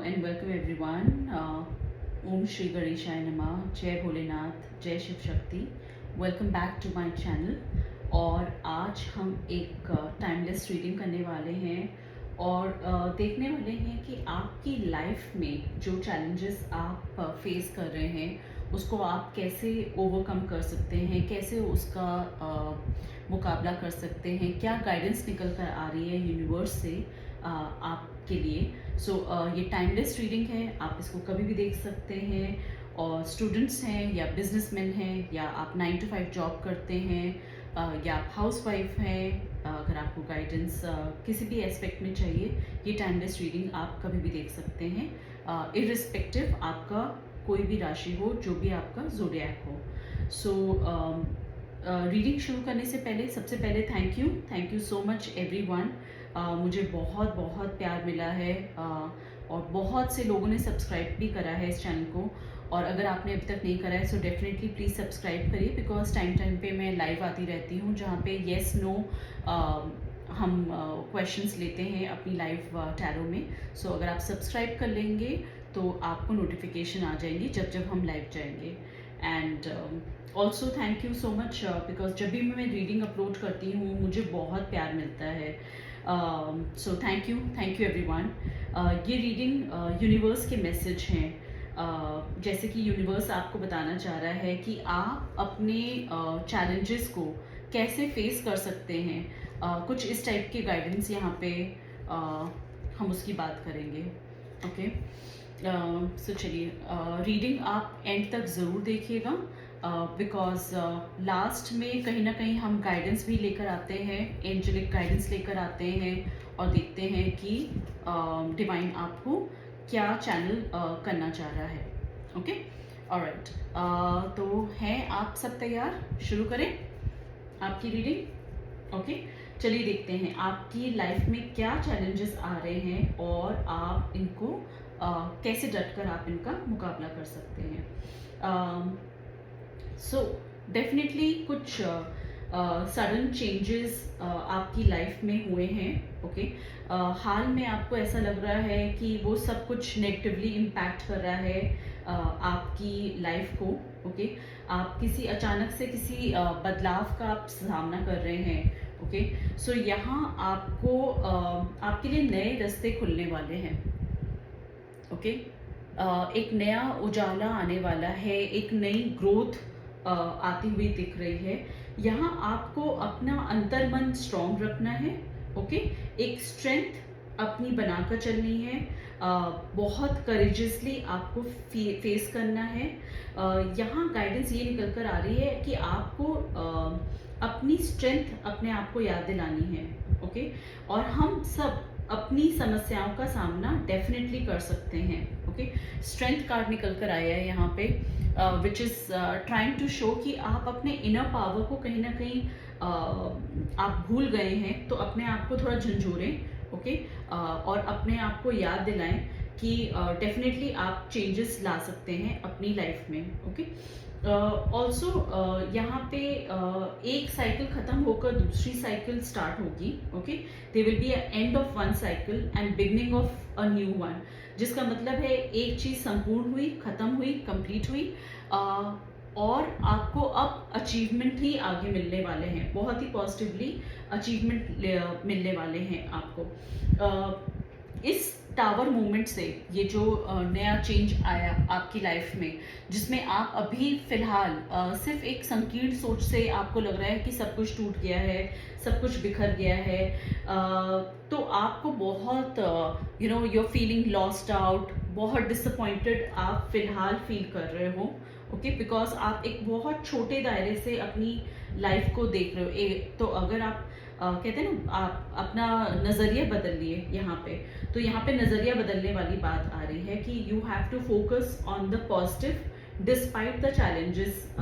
and welcome everyone. Om Shri Ganeshaय Namah, जय भोलेनाथ, जय Shiv Shakti. Welcome back to my channel. और आज हम एक टाइमलेस रीडिंग करने वाले हैं और देखने वाले हैं कि आपकी लाइफ में जो चैलेंजेस आप फेस कर रहे हैं उसको आप कैसे ओवरकम कर सकते हैं, कैसे उसका मुकाबला कर सकते हैं, क्या गाइडेंस निकल कर आ रही है यूनिवर्स से आपके लिए. सो ये टाइमलेस रीडिंग है, आप इसको कभी भी देख सकते हैं. और स्टूडेंट्स हैं या बिजनेसमैन हैं या आप 9 to 5 जॉब करते हैं या आप हाउस वाइफ हैं, अगर आपको गाइडेंस किसी भी एस्पेक्ट में चाहिए, ये टाइमलेस रीडिंग आप कभी भी देख सकते हैं, इर्रिस्पेक्टिव आपका कोई भी राशि हो, जो भी आपका ज़ोडिएक हो. सो रीडिंग शुरू करने से पहले सबसे पहले thank you so much everyone. मुझे बहुत बहुत प्यार मिला है और बहुत से लोगों ने सब्सक्राइब भी करा है इस चैनल को. और अगर आपने अभी तक नहीं करा है सो डेफिनेटली प्लीज़ सब्सक्राइब करिए, बिकॉज टाइम पे मैं लाइव आती रहती हूँ जहाँ पे येस नो हम क्वेश्चंस लेते हैं अपनी लाइव टैरो में. सो अगर आप सब्सक्राइब कर लेंगे तो आपको नोटिफिकेशन आ जाएंगी जब जब हम लाइव जाएंगे. And also thank you so much because जब भी मैं रीडिंग अपलोड करती हूँ मुझे बहुत प्यार मिलता है. So thank you everyone. ये रीडिंग यूनिवर्स के मैसेज हैं. जैसे कि यूनिवर्स आपको बताना चाह रहा है कि आप अपने चैलेंजेस को कैसे फेस कर सकते हैं. कुछ इस टाइप के गाइडेंस यहाँ पे हम उसकी बात करेंगे. ओके, सो चलिए रीडिंग आप एंड तक ज़रूर देखिएगा, बिकॉज लास्ट में कहीं ना कहीं हम गाइडेंस भी लेकर आते हैं, एंजेलिक गाइडेंस लेकर आते हैं और देखते हैं कि डिवाइन आपको क्या चैनल करना चाह रहा है. Okay, alright. तो हैं आप सब तैयार? शुरू करें आपकी रीडिंग. ओके, चलिए देखते हैं आपकी लाइफ में क्या चैलेंजेस आ रहे हैं और आप इनको कैसे डटकर आप इनका मुकाबला कर सकते हैं. सो डेफिनेटली कुछ सडन चेंजेस आपकी लाइफ में हुए हैं. ओके, हाल में आपको ऐसा लग रहा है कि वो सब कुछ नेगेटिवली इम्पैक्ट कर रहा है आपकी लाइफ को. ओके, आप किसी अचानक से किसी बदलाव का आप सामना कर रहे हैं. ओके, सो यहाँ आपको आपके लिए नए रास्ते खुलने वाले हैं. ओके, एक नया उजाला आने वाला है, एक नई ग्रोथ आती हुई दिख रही है. यहाँ आपको अपना अंतर्मन स्ट्रॉन्ग रखना है. ओके, एक स्ट्रेंथ अपनी बनाकर चलनी है. बहुत करेजियसली आपको फेस करना है. यहाँ गाइडेंस ये निकल कर आ रही है कि आपको अपनी स्ट्रेंथ अपने आप को याद दिलानी है. ओके, और हम सब अपनी समस्याओं का सामना डेफिनेटली कर सकते हैं. ओके, स्ट्रेंथ कार्ड निकल कर आया है यहाँ पे, which is trying to show कि आप अपने इनर पावर को कहीं ना कहीं आप भूल गए हैं, तो अपने आप को थोड़ा झंझोरें. ओके, और अपने आप को याद दिलाएं कि डेफिनेटली आप चेंजेस ला सकते हैं अपनी लाइफ में. ओके, ऑल्सो यहाँ पे एक साइकिल खत्म होकर दूसरी साइकिल स्टार्ट होगी. Okay, they will be end of one cycle and beginning of a new one, जिसका मतलब है एक चीज़ संपूर्ण हुई, खत्म हुई, कंप्लीट हुई, और आपको अब अचीवमेंट ही आगे मिलने वाले हैं. बहुत ही पॉजिटिवली अचीवमेंट मिलने वाले हैं आपको. इस टावर मूवमेंट से ये जो नया चेंज आया आपकी लाइफ में, जिसमें आप अभी फिलहाल सिर्फ एक संकीर्ण सोच से आपको लग रहा है कि सब कुछ टूट गया है, सब कुछ बिखर गया है, तो आपको बहुत you know you're feeling lost out, बहुत डिसअपॉइंटेड आप फिलहाल फील कर रहे हो. ओके, बिकॉज आप एक बहुत छोटे दायरे से अपनी लाइफ को देख रहे हो. तो अगर आप कहते हैं ना, आप अपना नज़रिया बदल लिए यहाँ पे, तो यहाँ पे नज़रिया बदलने वाली बात आ रही है कि you have to focus on the positive despite the challenges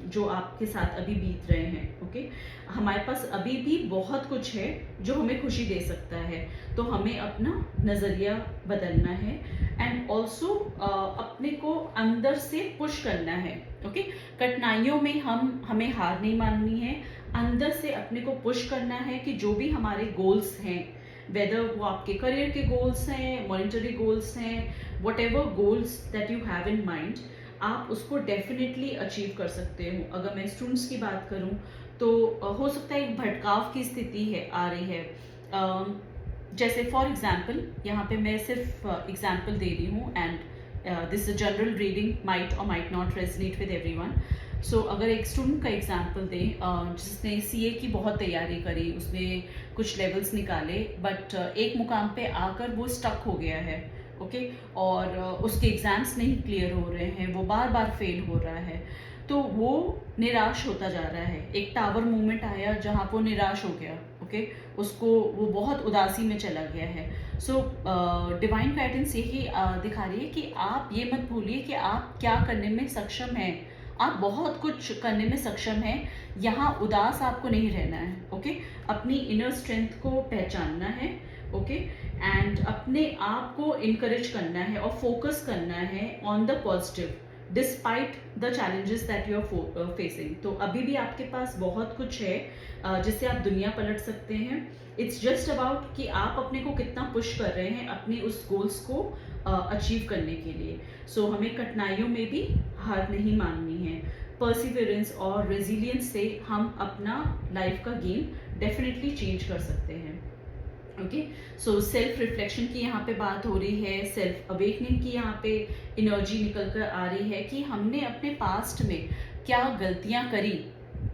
जो आपके साथ अभी बीत रहे हैं. ओके, हमारे पास अभी भी बहुत कुछ है जो हमें खुशी दे सकता है, तो हमें अपना नज़रिया बदलना है. एंड ऑल्सो अपने को अंदर से पुश करना है. ओके, कठिनाइयों में हमें हार नहीं माननी है, अंदर से अपने को पुश करना है कि जो भी हमारे गोल्स हैं, वेदर वो आपके करियर के गोल्स हैं, मॉनिटरी गोल्स हैं, what ever goals that you have in mind, आप उसको डेफिनेटली अचीव कर सकते हो। अगर मैं स्टूडेंट्स की बात करूँ तो हो सकता है एक भटकाव की स्थिति है आ रही है। जैसे फॉर एग्जाम्पल, यहाँ पे मैं सिर्फ एग्जाम्पल दे रही हूँ, and this is general reading, might और might not resonate with everyone. So अगर एक स्टूडेंट का एग्जाम्पल दें जिसने सीए की बहुत तैयारी करी, उसने कुछ लेवल्स निकाले, बट एक मुकाम पे आकर वो स्टक हो गया है, ओके और उसके एग्ज़ाम्स नहीं क्लियर हो रहे हैं, वो बार बार फेल हो रहा है, तो वो निराश होता जा रहा है। एक टावर मूवमेंट आया जहाँ वो निराश हो गया, ओके उसको वो बहुत उदासी में चला गया है। सो डिवाइन गाइडेंस यही दिखा रही है कि आप ये मत भूलिए कि आप क्या करने में सक्षम हैं, आप बहुत कुछ करने में सक्षम हैं। यहाँ उदास आपको नहीं रहना है, ओके अपनी इनर स्ट्रेंथ को पहचानना है, ओके एंड अपने आप को इनकरेज करना है और फोकस करना है on the positive despite the challenges that you are facing. तो अभी भी आपके पास बहुत कुछ है जिससे आप दुनिया पलट सकते हैं। इट्स जस्ट अबाउट कि आप अपने को कितना पुश कर रहे हैं अपने उस गोल्स को अचीव करने के लिए। सो हमें कठिनाइयों में भी हार नहीं माननी है। परसिवरेंस और रेजिलियंस से हम अपना लाइफ का गेम डेफिनेटली चेंज कर सकते हैं। ओके सो सेल्फ रिफ्लेक्शन की यहाँ पे बात हो रही है, सेल्फ अवेकनिंग की यहाँ पे एनर्जी निकल कर आ रही है कि हमने अपने पास्ट में क्या गलतियाँ करी,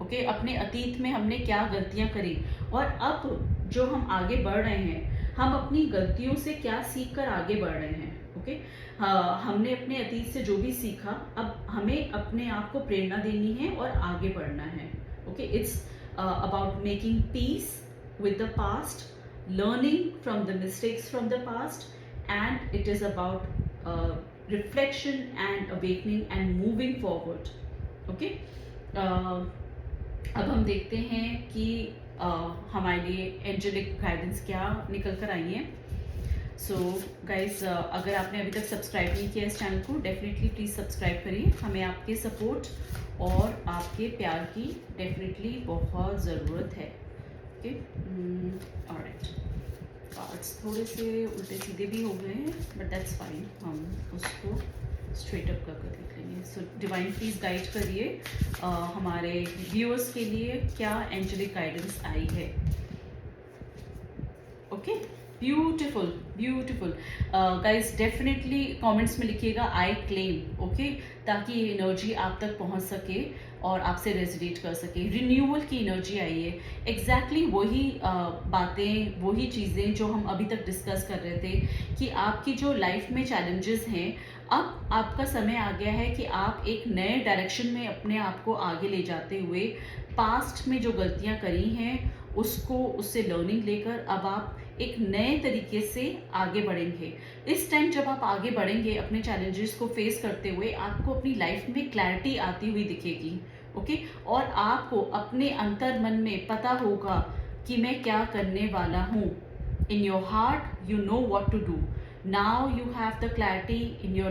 ओके अपने अतीत में हमने क्या गलतियाँ करी, और अब जो हम आगे बढ़ रहे हैं हम अपनी गलतियों से क्या सीख कर आगे बढ़ रहे हैं। ओके हमने अपने अतीत से जो भी सीखा, अब हमें अपने आप को प्रेरणा देनी है और आगे बढ़ना है। Okay it's about making piece with the past, learning from the mistakes from the past, and it is about reflection and awakening and moving forward. Okay अब हम देखते हैं कि हमारे लिए एंजेलिक गाइडेंस क्या निकल कर आई है। सो गाइज अगर आपने अभी तक सब्सक्राइब नहीं किया इस चैनल को, डेफिनेटली प्लीज़ सब्सक्राइब करिए। हमें आपके सपोर्ट और आपके प्यार की डेफिनेटली बहुत ज़रूरत है। ओके ऑलराइट, कार्ड्स थोड़े से उल्टे सीधे भी हो गए हैं बट दैट्स फाइन, हम उसको स्ट्रेट अप करके देख लेंगे। सो डिवाइन प्लीज़ गाइड करिए हमारे व्यूअर्स के लिए क्या एंजेलिक गाइडेंस आई है। Okay beautiful beautiful guys, definitely comments में लिखिएगा आई क्लेम, ओके ताकि ये एनर्जी आप तक पहुंच सके और आपसे रेजोनेट कर सके। रिन्यूअल की एनर्जी आई है, एग्जैक्टली वही बातें, वही चीज़ें जो हम अभी तक डिस्कस कर रहे थे कि आपकी जो लाइफ में चैलेंजेस हैं, अब आपका समय आ गया है कि आप एक नए डायरेक्शन में अपने आप को आगे ले जाते हुए पास्ट में जो गलतियां करी हैं उससे लर्निंग लेकर अब आप एक नए तरीके से आगे बढ़ेंगे। इस टाइम जब आप आगे बढ़ेंगे अपने चैलेंजेस को फेस करते हुए, आपको अपनी लाइफ में क्लैरिटी आती हुई दिखेगी, ओके और आपको अपने अंतर मन में पता होगा कि मैं क्या करने वाला हूँ। In your heart you know what to do. Now you have the clarity in your